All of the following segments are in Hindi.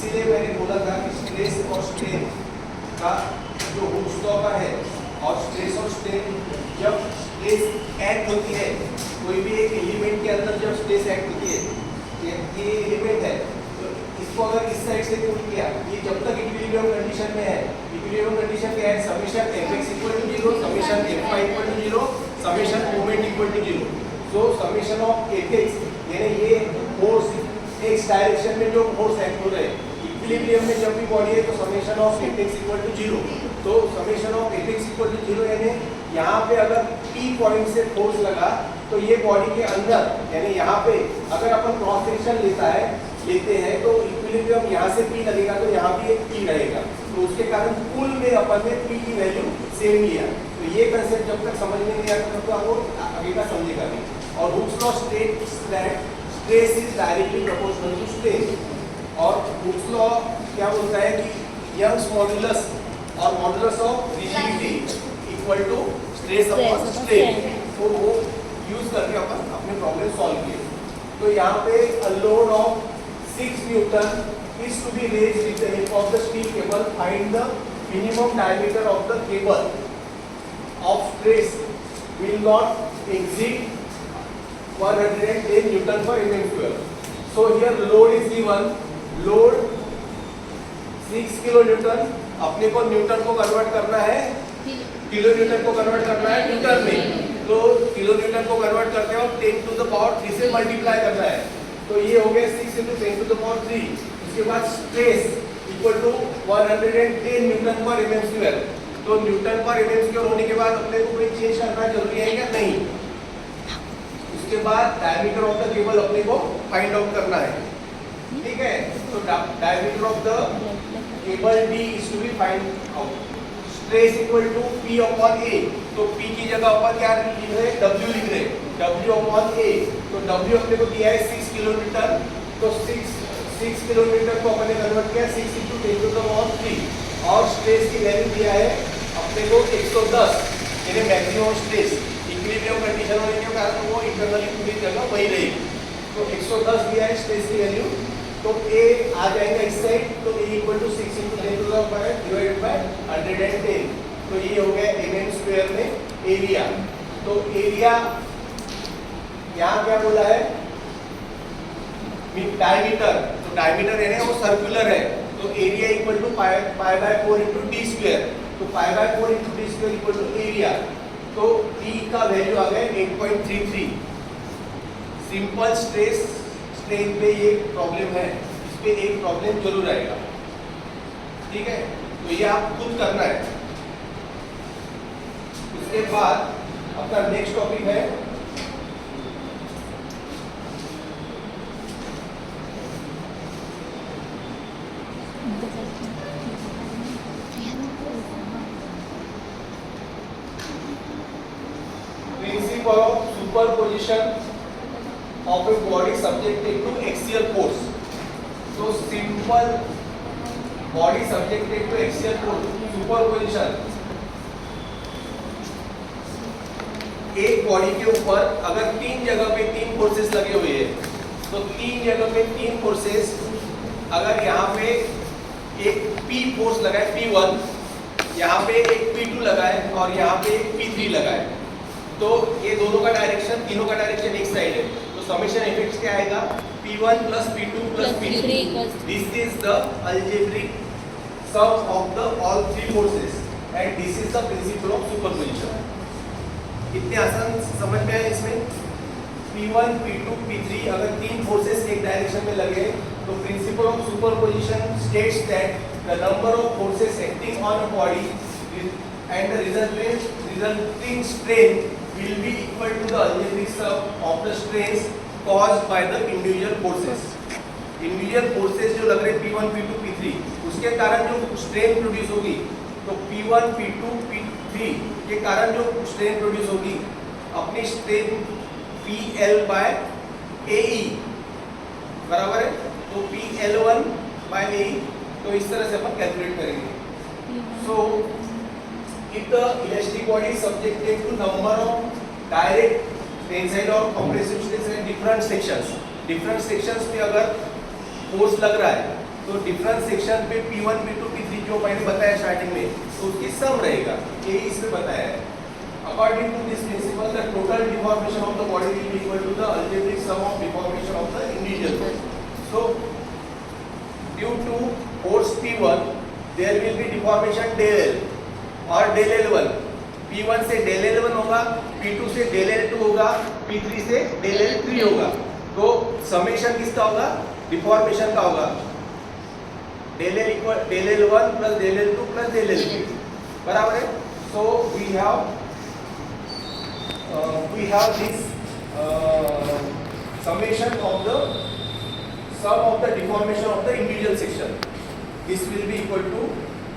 इसीलिए मैंने बोला था कि स्ट्रेस और स्ट्रेन का जो हुक्स लॉ का है, और स्ट्रेस और स्ट्रेन जब स्ट्रेस एक्ट होती है, कोई भी एक एलिमेंट के अंदर जब स्ट्रेस एक्ट होती है, ये एलिमेंट है, तो इसको अगर इस साइड से पुल किया, ये जब तक इक्विलिब्रियम कंडीशन में है, इक्विलिब्रियम कंडीशन क्या है, summation fx equal to 0, summation fy equal to 0, summation moment equal to 0। So summation of fx यानी ये फोर्स एक्स डायरेक्शन में जो फोर्स एक्ट हो रहे हैं, इक्विलिब्रियम में जब भी बॉडी है तो summation of fx equal to 0। तो summation of fx equal to 0 यानी यहाँ पे अगर P पॉइंट से फोर्स लगा तो ये बॉडी के अंदर यानी यहाँ पे अगर अपन क्रॉस सेक्शन लेते हैं तो इक्विलिब्रियम यहाँ से P लगेगा तो यहाँ भी एक P रहेगा, तो उसके कारण कुल में अपन ने P की वैल्यू सेम लिया। तो ये कंसेप्ट जब तक समझ में नहीं आता तब तो आपको आगे का समझेगा नहीं। और Hooke's law states that stress is directly proportional to strain. और हुक्स लॉ क्या बोलता है कि यंग्स मॉडुलस और modulus of rigidity equal to stress upon strain, तो वो यूज करके अपन अपने प्रॉब्लम सॉल्व किए। तो यहाँ पे a load of 6 Newton is to be raised with the help of the steel cable. Find the minimum diameter of the cable of stress will not exceed 110 Newton per mm square. So here load is given. Load 6 kilo Newton, अपने को न्यूटन को कन्वर्ट करना है, किलो न्यूटन को कन्वर्ट करना है न्यूटन में, तो किलो न्यूटन को कन्वर्ट करते हो 10 टू द पावर 3 से मल्टीप्लाई करना है, तो ये हो गया 6 into 10 to the power 3। उसके बाद स्ट्रेस इक्वल टू 110 न्यूटन पर mm स्क्वायर। तो न्यूटन पर mm स्क्वायर होने के बाद अपने को कोई चेंज करना जरूरी है क्या? नहीं। उसके बाद डायमीटर ऑफ द केबल अपने को फाइंड आउट करना है, ठीक है। तो diameter of the cable D is to be find out. Stress equal to P upon A, तो P की जगह अपन क्या लिख रहे हैं? W लिख रहे हैं, W अपॉन A। तो W अपने को दिया है 6 किलोमीटर, तो 6 किलोमीटर को अपने कन्वर्ट किया 6 into 10 to the power 3, और स्ट्रेस की वैल्यू दिया है अपने को 110 यानी मैक्सिमम स्ट्रेस। इक्विलिब्रियम कंडीशन होने के कारण वो इंटरनली पूरी जगह वही रहेगी, तो 110 दिया है स्ट्रेस की वैल्यू। तो A आ जाएगा इस साइड, तो A equal to 6 into 10 to the power divided by 110, तो ये हो गया mm स्क्वायर में एरिया। तो एरिया यहाँ क्या बोला है? डायमीटर, तो डायमीटर है ना वो सर्कुलर है, तो area equal to pi by 4 into d square, तो pi by 4 into d square equal to area. तो d का वैल्यू आ गया 8.33। सिंपल स्ट्रेस स्ट्रेन पे ये प्रॉब्लम है, इस पे एक प्रॉब्लम जरूर आएगा, ठीक है। तो ये आप खुद करना है। उसके बाद अपना नेक्स्ट टॉपिक है principal of superposition of a body subjected to axial force। तो simple body subjected to axial force, superposition. एक बॉडी के ऊपर अगर 3 जगह पे 3 फोर्सेस लगे हुए हैं, तो 3 जगह पे 3 फोर्सेस, अगर यहाँ पे एक P फोर्स लगा है P1, यहाँ पे एक P2 लगा है और यहाँ पे एक P3 लगा है, तो ये दोनों का डायरेक्शन, तीनों का डायरेक्शन एक साइड है, समेशन इफेक्ट्स क्या आएगा? P1 plus P2 plus P3। This is the algebraic sum of the all 3 forces and this is the principle of superposition। कितने आसान समझ में आया इसमें? P1, P2, P3 अगर 3 फोर्सेस एक डायरेक्शन में लगे तो principal of superposition states that the number of forces acting on a body and the resulting strain will be equal to the algebraic sum of the strains caused by the individual forces। individual forces जो लग रहे P1, P2, P3, उसके कारण जो strain प्रोड्यूस होगी, तो P1, P2, P3 के कारण जो strain प्रोड्यूस होगी, अपनी strain PL by AE बराबर है, तो PL1 by AE, तो इस तरह से अपन कैलकुलेट करेंगे। So if the elastic body is subjected to number of direct tensile और compressive stress in different sections में अगर फोर्स लग रहा है तो डिफरेंस सेक्शन पे P1 P2 P3 जो मैंने बताया स्टार्टिंग में, तो उसकी सम रहेगा, यही इसमें बताया है। According to this principle, the total deformation of the body will be equal to the algebraic sum of deformation of the individual body. So, due to force P1, there will be deformation del L और del L1. P1 से del L1 होगा, P2 से del L2 होगा, P3 से del L3 होगा। तो समेशन किसका होगा? डिफॉर्मेशन का होगा। del L equal del L1 plus del L2 plus del L3 बराबर है। So we have this summation of the sum of the deformation of the individual section. This will be equal to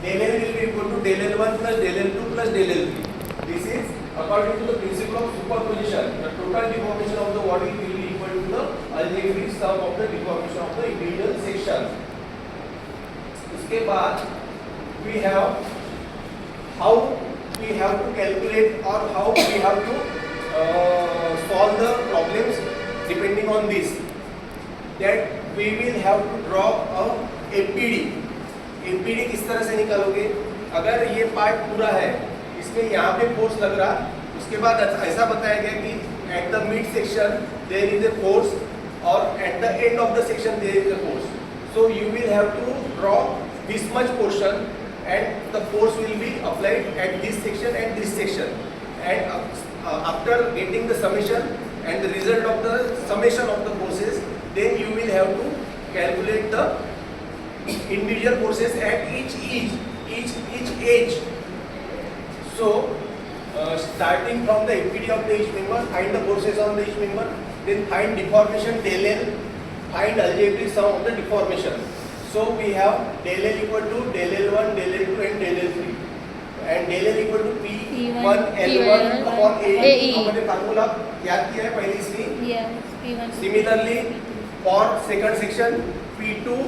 del L will be equal to del L1 plus del L2 plus del L3. This is according to the principle of superposition. The total deformation of the body will be equal to the algebraic sum of the deformation of the individual section. उसके बाद we have how we have to calculate or how we have to solve the problems depending on this. That we will have to draw a APD. APD किस तरह से निकालोगे? अगर ये पार्ट पूरा है, इसमें यहाँ पे फोर्स लग रहा, उसके बाद ऐसा बताया गया कि at the mid section there is a force or at the end of the section there is a force. So you will have to draw this much portion and the force will be applied at this section and this section. And after getting the summation and the result of the summation of the forces, then you will have to calculate the individual forces at each edge. So starting from the APD of the each member, find the forces on the each member, then find deformation del L, find algebraic sum of the deformation. So we have del L equal to del L1, del L2 and del L3. And del L equal to P1 L1 upon AE. हमने फार्मूला याद किया है पहले इसलिए. Yes, P1. Similarly, for second section P2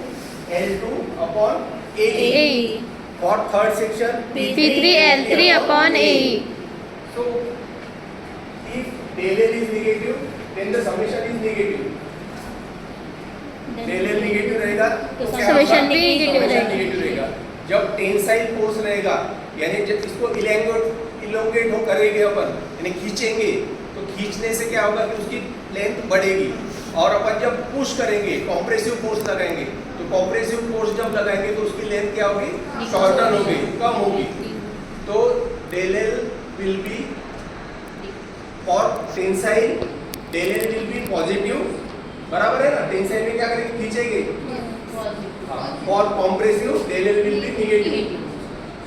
L2 upon AE. For third section P3 L3 upon AE. So if del L is negative, then the summation is negative. del L negative रहेगा तो समेशन भी नेगेटिव रहेगा। जब टेंसाइल फोर्स रहेगा, यानी जब इसको इलोंगेट हो करेंगे अपन, यानी खींचेंगे, तो खींचने से क्या होगा कि उसकी लेंथ बढ़ेगी। और अपन जब पुश करेंगे, कॉम्प्रेसिव फोर्स लगाएंगे, तो कॉम्प्रेसिव फोर्स जब लगाएंगे तो उसकी लेंथ क्या होगी? शॉर्टन होगी, कम होगी। तो del L will be for tensile, del L will be positive, बराबर है ना? टेंसाइल में क्या करेंगे? खींचेंगे। और compressive del L will be negative.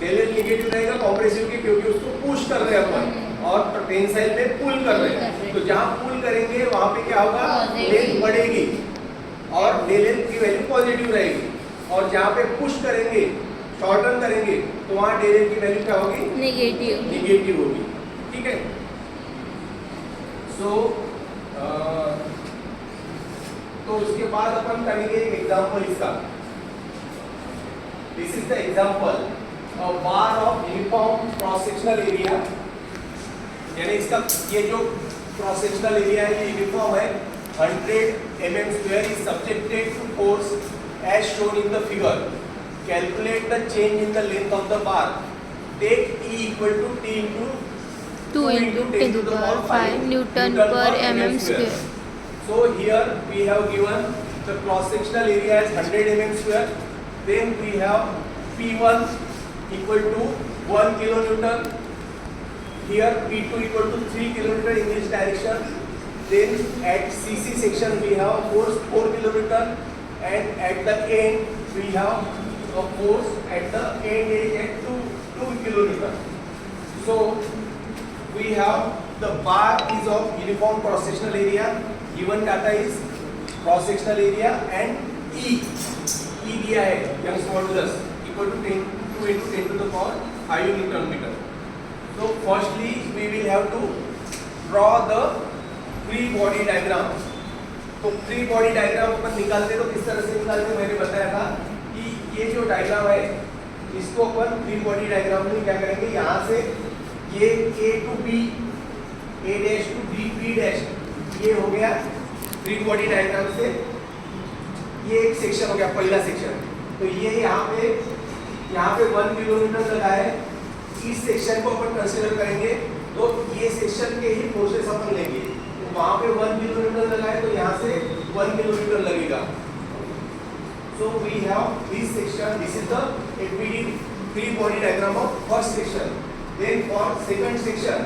del L negative रहेगा कॉम्प्रेसिव के, क्योंकि उसको पुश कर रहे हैं अपन और टेंसाइल में पुल कर रहे हैं। तो जहाँ पुल करेंगे वहाँ पे क्या होगा? लेंथ बढ़ेगी और del L की वैल्यू पॉजिटिव रहेगी। और जहाँ पे पुश करेंगे, शॉर्टन करेंगे, तो वहाँ del L की वैल्यू क्या होगी? नेगेटिव होगी। ठीक है। सो तो उसके बाद अपन करेंगे एक एग्जांपल इसका। This is the example a bar of uniform cross sectional area, यानी इसका ये जो क्रॉस सेक्शनल एरिया है ये यूनिफॉर्म है। 100 mm² is subjected to force as shown in the figure. Calculate the change in the length of the bar. Take E equal to T into 2 into 10 to the power 5 Newton per mm square. So here we have given the cross sectional area as 100 mm². Then we have P1 equal to 1 kilonewton. Here P2 equal to 3 kilonewton in this direction. Then at CC section we have force 4 kilonewton, and at the end we have a force at the end is at 2 kilonewton. So we have the bar is of uniform cross sectional area. Given data is cross sectional area and E दिया है Young's modulus equal to 2 into 10 to the power 5 Newton meter. So firstly we will have to draw the free body diagram. तो फ्री बॉडी डायग्राम अपन निकालते तो किस तरह से निकालते मैंने बताया था कि ये जो डायग्राम है इसको अपन फ्री बॉडी डायग्राम में क्या करेंगे, यहाँ से ये A to B, A dash to B, B dash, ये हो गया फ्री बॉडी डायग्राम से। ये एक सेक्शन हो गया, पहला सेक्शन। तो ये यहाँ पे 1 किलोमीटर लगा है। इस सेक्शन को अपन कंसीडर करेंगे तो ये सेक्शन के ही फोर्सेस अपन लेंगे। तो वहाँ पे 1 किलोमीटर लगा है तो यहाँ से 1 किलोमीटर लगेगा। So we have this section. This is the FBD free body diagram of first section. Then for second section,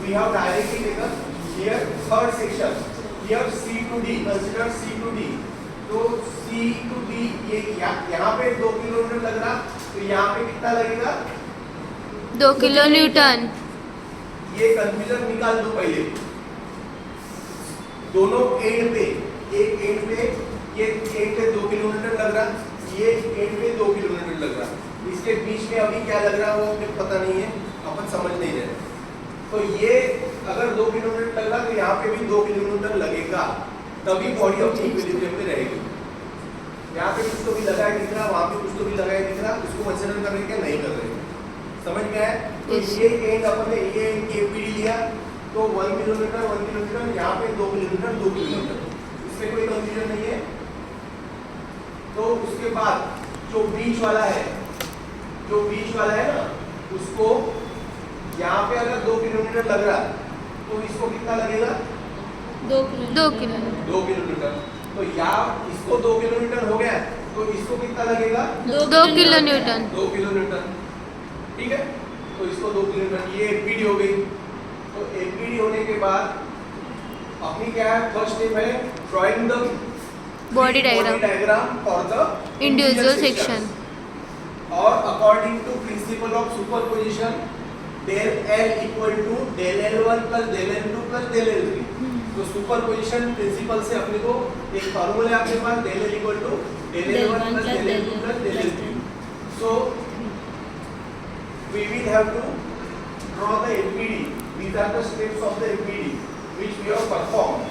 we have directly taken here third section. Here C to D. Consider C to D. तो C to D ये यहाँ पे 2 किलोमीटर लग रहा, तो यहाँ पे कितना लगेगा? 2 किलो न्यूटन। ये कंफ्यूजन निकाल दो पहले। दोनों एंड पे, एक एंड पे ये एंड पे 2 किलोमीटर लग रहा, ये एंड पे 2 किलोमीटर लग रहा। इसके बीच में अभी क्या लग रहा है वो मुझे पता नहीं है, अपन समझ नहीं रहे। तो ये अगर 2 किलोमीटर लग रहा तो यहाँ पे भी 2 किलोमीटर लगेगा, तभी बॉडी अपनी इक्विलिब्रियम पे रहेगी। यहाँ पे कुछ तो भी लगा है दिख रहा, वहाँ पे कुछ तो भी लगा है दिख रहा, उसको कंसीडर कर रहे क्या नहीं कर रहे, समझ में आया? तो ये एंड अपन ने ये एपीडी लिया तो 1 किलोमीटर, यहाँ पे 2 किलोमीटर, 2 किलोमीटर, इसमें कोई कंफ्यूजन नहीं है। तो उसके बाद जो बीच वाला है ना, उसको यहाँ पे अगर 2 किलोमीटर लग रहा तो इसको कितना लगेगा? 2 किलोमीटर। 2 किलोमीटर। तो यहाँ इसको 2 किलोमीटर हो गया तो इसको कितना लगेगा? 2 किलो न्यूटन। 2 किलोमीटर, ठीक है। तो इसको 2 किलोमीटर, ये एपीडी हो गई। तो एपीडी होने के बाद अपनी क्या है, फर्स्ट स्टेप है drawing the body diagram for the individual section. और according to principle of superposition del L equal to del L1 plus del L2 plus del L3। तो सुपरपोजिशन प्रिंसिपल से अपने को एक फार्मूला है अपने पास, del L equal to del L1 plus del L2 plus del L3। So we will have to draw the FBD. These are the steps of the FBD which we have performed.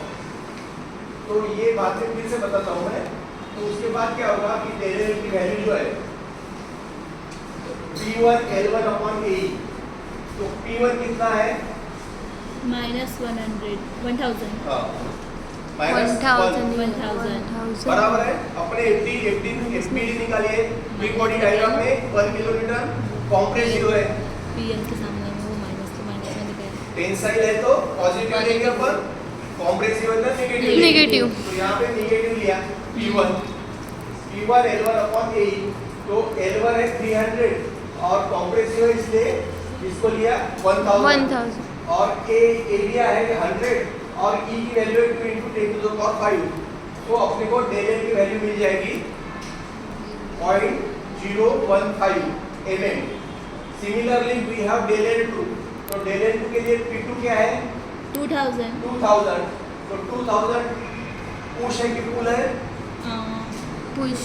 तो ये बात में फिर से बताता हूँ मैं। तो उसके बाद क्या होगा कि del L की वैल्यू जो है P1 L1 अपॉन A। तो P1 कितना है? -1000। हाँ, 1000 बराबर है। अपने FBD निकालिए। बिग बॉडी डायग्राम में 1 किलोमीटर कॉम्प्रेसिव है, पीएल के सामने वो माइनस तो माइनस में दिखाएगा। टेंसाइल है तो पॉजिटिव लेंगे अपन, कॉम्प्रेसिव है तो नेगेटिव। नेगेटिव। तो यहाँ पे नेगेटिव लिया P1 L1 अपॉन A। तो L1 है 300 और कॉम्प्रेसिव है इसलिए इसको लिया 1000 और A एरिया है 100 और E की वैल्यू है 2 × 10⁵। तो अपने को del L की वैल्यू मिल जाएगी 0.015 mm। Similarly we have del L2। तो del L2 के लिए P2 क्या है? 2000। 2000। तो 2000 पुश है कि पुल है? पुश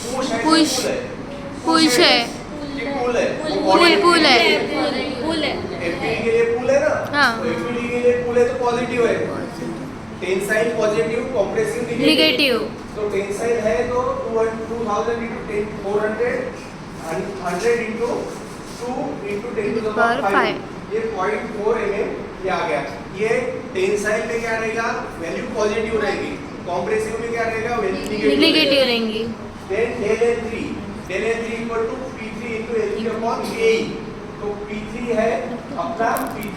है कि पुल है? पुल है। एपीडी के लिए पुल है ना? हाँ। तो एपीडी के लिए पुल है तो पॉजिटिव है, टेंसाइल पॉजिटिव, कॉम्प्रेसिव नेगेटिव। तो टेंसाइल है तो 2000 × 10 400 100 × 2 × 10⁵। ये 0.4 mm ये आ गया। ये टेंसाइल में क्या रहेगा? वैल्यू पॉजिटिव रहेगी। कॉम्प्रेसिव में क्या रहेगा? वैल्यू नेगेटिव रहेंगी। Then del L3 equal to P3 × L3 upon A। तो P3 है अपना P3